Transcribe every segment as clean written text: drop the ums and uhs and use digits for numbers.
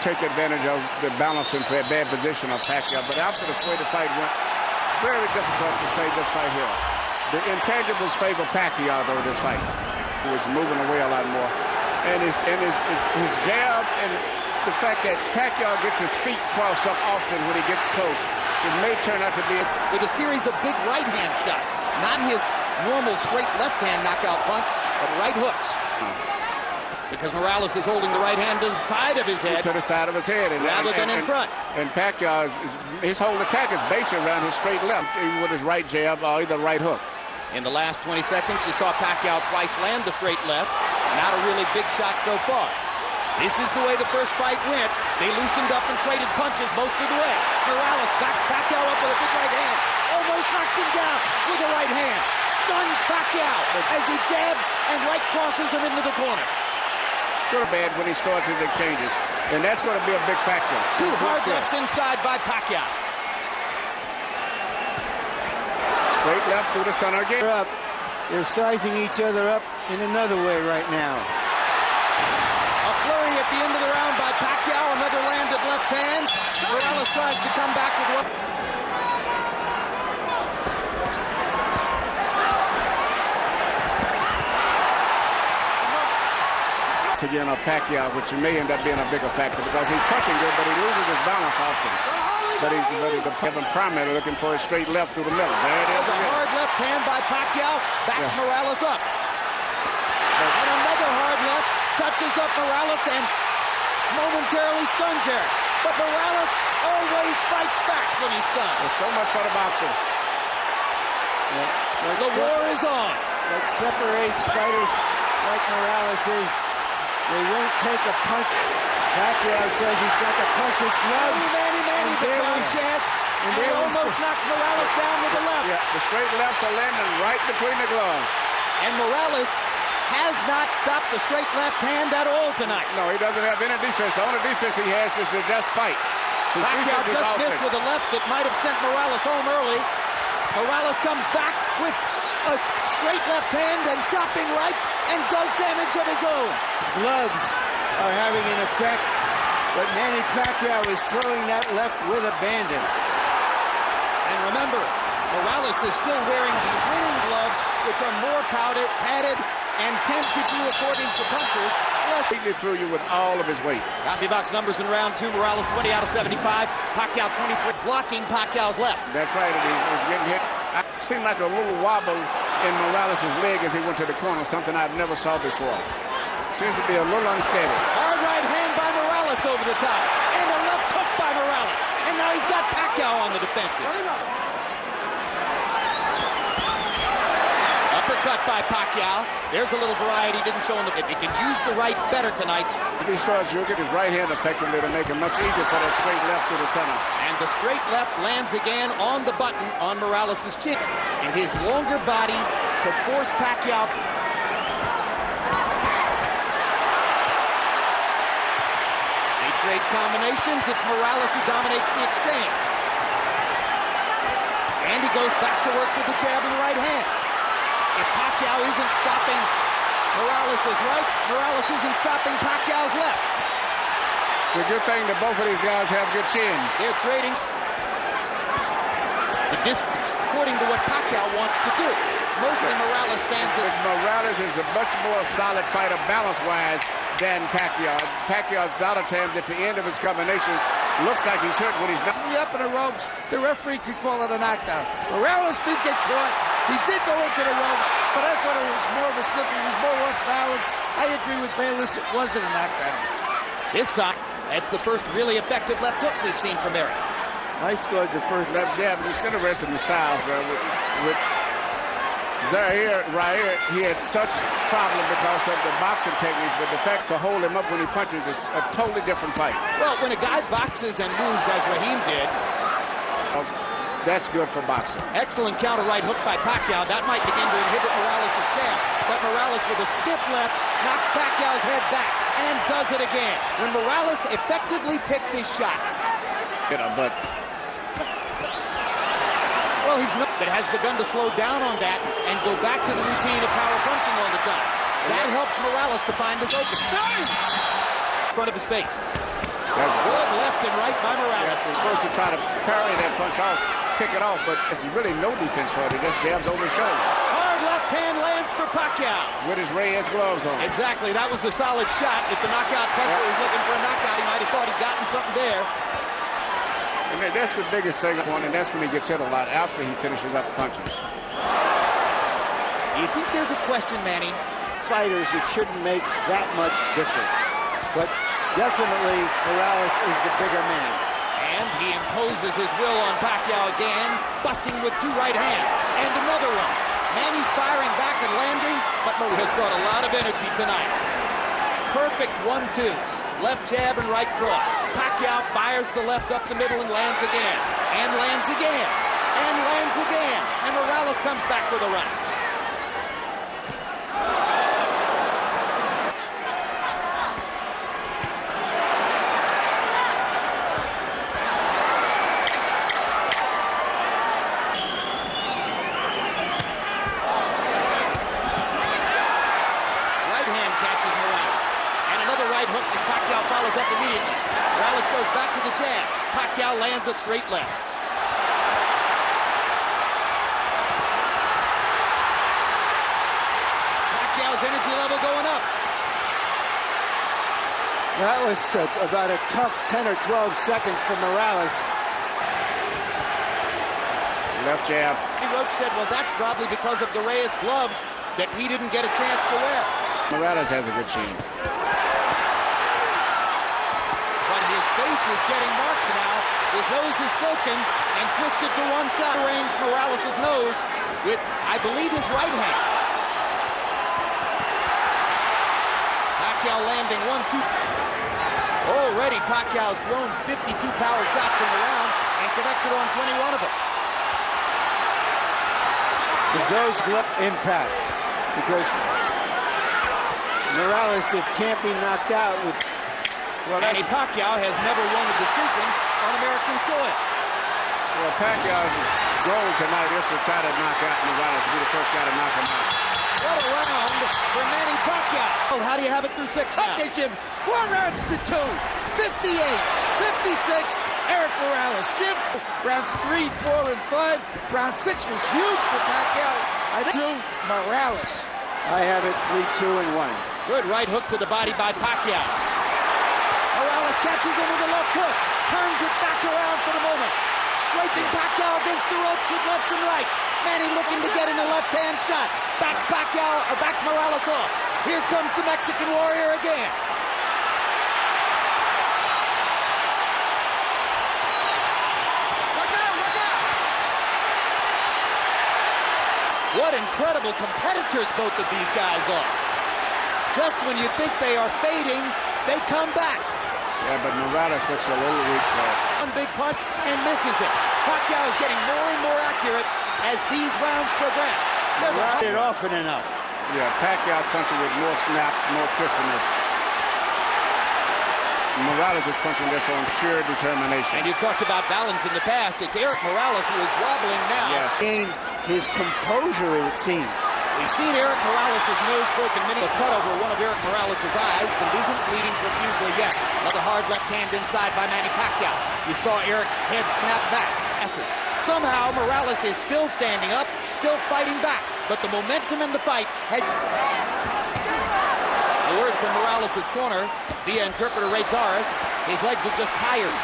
take advantage of the balance and bad position of Pacquiao. But after the way the fight went, very difficult to say this fight here. The intangibles favor Pacquiao, though, this fight. He was moving away a lot more. And his jab and the fact that Pacquiao gets his feet crossed up often when he gets close, it may turn out to be with a series of big right-hand shots. Not his normal straight left-hand knockout punch, but right hooks. Because Morales is holding the right hand to the side of his head. To the side of his head. Rather than in front. And Pacquiao, his whole attack is based around his straight left, either with his right jab or either right hook. In the last 20 seconds, you saw Pacquiao twice land the straight left. Not a really big shot so far. This is the way the first fight went. They loosened up and traded punches most of the way. Morales backs Pacquiao up with a big right hand. Almost knocks him down with a right hand. Stuns Pacquiao as he jabs and right crosses him into the corner. Sort of bad when he starts his exchanges. And that's going to be a big factor. Two hard lefts inside by Pacquiao. Straight left through the center again. They're sizing each other up in another way right now. A flurry at the end of the round by Pacquiao. Another landed left hand. Morales tries to come back with one. Again, Pacquiao, which may end up being a bigger factor because he's punching good, but he loses his balance often. But Kevin primarily looking for a straight left through the middle. There it is. A hard left hand by Pacquiao. Backs Morales up. And another hard left touches up Morales and momentarily stuns there. But Morales always fights back when he's stunned. There's so much for the boxing. The war is on. What separates fighters like Morales is they won't take a punch. Pacquiao says he's got the puncher's gloves. Manny, the ground chance. And he almost knocks Morales down with the left. Yeah, the straight lefts are landing right between the gloves. And Morales has not stopped the straight left hand at all tonight. No, he doesn't have any defense. The only defense he has is to just fight. Pacquiao just missed with a left that might have sent Morales home early. Morales comes back with a straight left hand and chopping rights and does damage of his own. His gloves are having an effect, but Manny Pacquiao is throwing that left with abandon. And remember, Morales is still wearing the winning gloves, which are more padded and tend to do, according to punchers, he threw you with all of his weight. CompuBox numbers in round two. Morales 20 out of 75. Pacquiao 23, blocking Pacquiao's left. That's right. He was getting hit. It seemed like a little wobble in Morales' leg as he went to the corner, something I've never saw before. Seems to be a little unsteady. Hard right hand by Morales over the top. And a left hook by Morales. And now he's got Pacquiao on the defensive. Uppercut by Pacquiao. There's a little variety. Didn't show him if he can use the right better tonight. If he starts using his right hand effectively, it'll make it much easier for that straight left to the center. And the straight left lands again on the button on Morales' chin. And his longer body to force Pacquiao. They trade combinations. It's Morales who dominates the exchange. And he goes back to work with the jab and right hand. If Pacquiao isn't stopping Morales' right, Morales isn't stopping Pacquiao's left. It's a good thing that both of these guys have good chins. They're trading the distance according to what Pacquiao wants to do. Mostly Morales stands as... Morales is a much more solid fighter balance-wise than Pacquiao. Pacquiao's a lot of times at the end of his combinations looks like he's hurt when he's not. Up in the ropes, the referee could call it a knockdown. Morales did get caught. He did go into the ropes, but I thought it was more of a slip. He was more off balance. I agree with Bayless. It wasn't a knockdown. This time, that's the first really effective left hook we've seen from Eric. I scored the first left jab. It's interesting in the styles. With Zaire, he had such problem because of the boxing techniques, but the fact to hold him up when he punches is a totally different fight. Well, when a guy boxes and moves as Raheem did, that's good for boxing. Excellent counter right hook by Pacquiao. That might begin to inhibit Morales' jab. But Morales with a stiff left knocks Pacquiao's head back and does it again. When Morales effectively picks his shots. But well, he's not, but has begun to slow down on that and go back to the routine of power punching all the time. That helps Morales to find his opening. In front of his face. That by Morales. He's supposed to try to parry that punch off, pick it off, but there's really no defense for it. He just jabs over his shoulder. Hard left hand lands for Pacquiao. With his Reyes gloves on. Exactly. That was a solid shot. If the knockout puncher was looking for a knockout, he might have thought he'd gotten something there. And that's the biggest second one, and that's when he gets hit a lot, after he finishes up punches. Do you think there's a question, Manny? Fighters, it shouldn't make that much difference. But definitely, Morales is the bigger man. And he imposes his will on Pacquiao again, busting with two right hands. And another one. Manny's firing back and landing, but Morales has brought a lot of energy tonight. Perfect 1-2s. Left jab and right cross. Pacquiao fires the left up the middle and lands again. And lands again. And lands again. And Morales comes back with a right. Hook as Pacquiao follows up immediately. Morales goes back to the jab. Pacquiao lands a straight left. Pacquiao's energy level going up. That was about a tough 10 or 12 seconds for Morales. Left jab. Roach said, well, that's probably because of the Reyes gloves that we didn't get a chance to wear. Morales has a good chin. His face is getting marked now. His nose is broken and twisted to one side. Range Morales' nose with, I believe, his right hand. Pacquiao landing 1-2. Already Pacquiao's thrown 52 power shots in the round and connected on 21 of them. Those impact because Morales just can't be knocked out with. Well, Manny Pacquiao has never won a decision on American soil. Well, Pacquiao's goal tonight is to try to knock out Morales, to be the first guy to knock him out. What a round for Manny Pacquiao. Well, how do you have it through 6 now? Okay, Jim. 4 rounds to 2. 58, 56, Eric Morales. Jim, rounds 3, 4, and 5. Round 6 was huge for Pacquiao. To Morales. I have it 3-2 and 1. Good right hook to the body by Pacquiao. Morales catches him with a left hook, turns it back around for the moment. Scraping Pacquiao against the ropes with lefts and rights. Manny looking to get in a left-hand shot. Backs Morales off. Here comes the Mexican Warrior again. What incredible competitors both of these guys are. Just when you think they are fading, they come back. Yeah, but Morales looks a little weak there. One big punch and misses it. Pacquiao is getting more and more accurate as these rounds progress. It often enough. Yeah, Pacquiao's punching with more snap, more crispness. Morales is punching this on sheer determination. And you've talked about balance in the past. It's Eric Morales who is wobbling now. Yes. Gain his composure, it seems. We've seen Eric Morales' nose broken, many a cut over one of Eric Morales' eyes, but it isn't bleeding profusely yet. Another hard left hand inside by Manny Pacquiao. You saw Eric's head snap back. Somehow Morales is still standing up, still fighting back, but the momentum in the fight has... The word from Morales' corner via interpreter Ray Torres, his legs are just tired.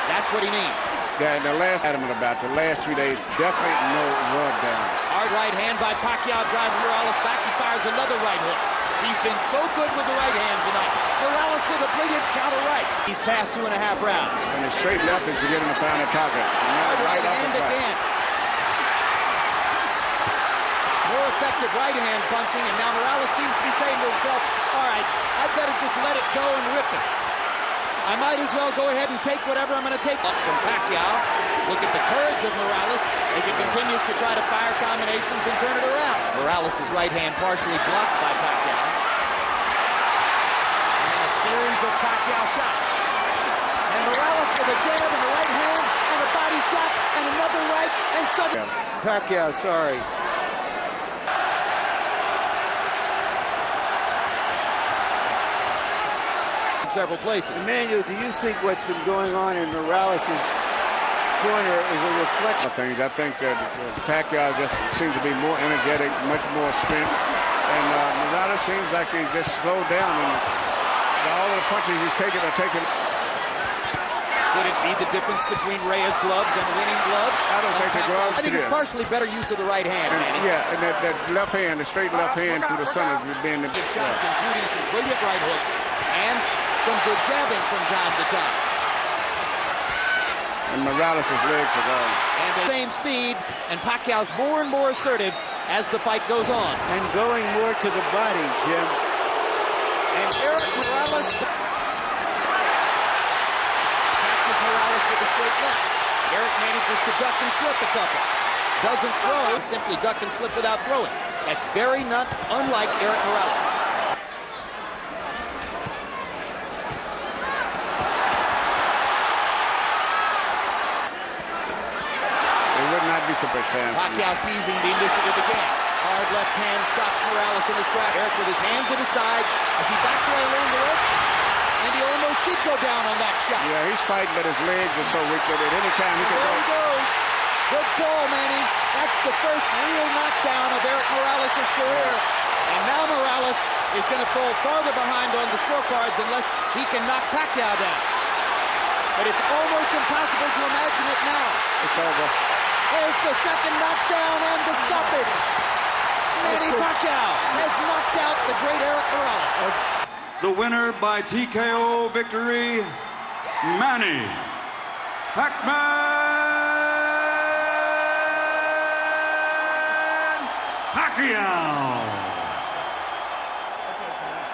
That's what he needs. The last adamant about the last 3 days, definitely no rub downs. Hard right hand by Pacquiao drives Morales back. He fires another right hook. He's been so good with the right hand tonight. Morales with a brilliant counter right. He's passed 2.5 rounds. And his straight left is beginning to find a target. Hard right hand again. More effective right hand punching, and now Morales seems to be saying to himself, all right, I better just let it go and rip it. I might as well go ahead and take whatever I'm going to take. Up from Pacquiao. Look at the courage of Morales as he continues to try to fire combinations and turn it around. Morales' right hand partially blocked by Pacquiao. And then a series of Pacquiao shots. And Morales with a jab in the right hand and a body shot and another right and suddenly... Pacquiao, sorry. several places. Emmanuel, do you think what's been going on in Morales' corner is a reflection? I think that Pacquiao just seems to be more energetic, much more strength. And Morales seems like he's just slowed down. And all of the punches he's taking are taken. Could it be the difference between Reyes' gloves and winning gloves? I don't think the gloves. I think it's partially better use of the right hand, Manny. Yeah, and that left hand, the straight left hand through the center has been the good shots, including some brilliant right hooks and some good jabbing from time to time. And Morales' legs are gone. And the same speed, and Pacquiao's more and more assertive as the fight goes on. And going more to the body, Jim. And Eric Morales catches Morales with a straight left. Eric manages to duck and slip a couple. Doesn't throw, simply duck and slip without throwing. That's very not unlike Eric Morales. It would not be surprised. Pacquiao seizing the initiative again. Hard left hand stops Morales in his track. Eric with his hands at his sides as he backs away along the ropes. And he almost did go down on that shot. Yeah, he's fighting, but his legs are so weak that at any time he can There go. he goes. Good call, Manny. That's the first real knockdown of Eric Morales' career. And now Morales is going to fall farther behind on the scorecards unless he can knock Pacquiao down. But it's almost impossible to imagine it now. It's over. There's the second knockdown and the stoppage. Manny Pacquiao has knocked out the great Eric Morales. The winner by TKO victory, Manny Pacquiao.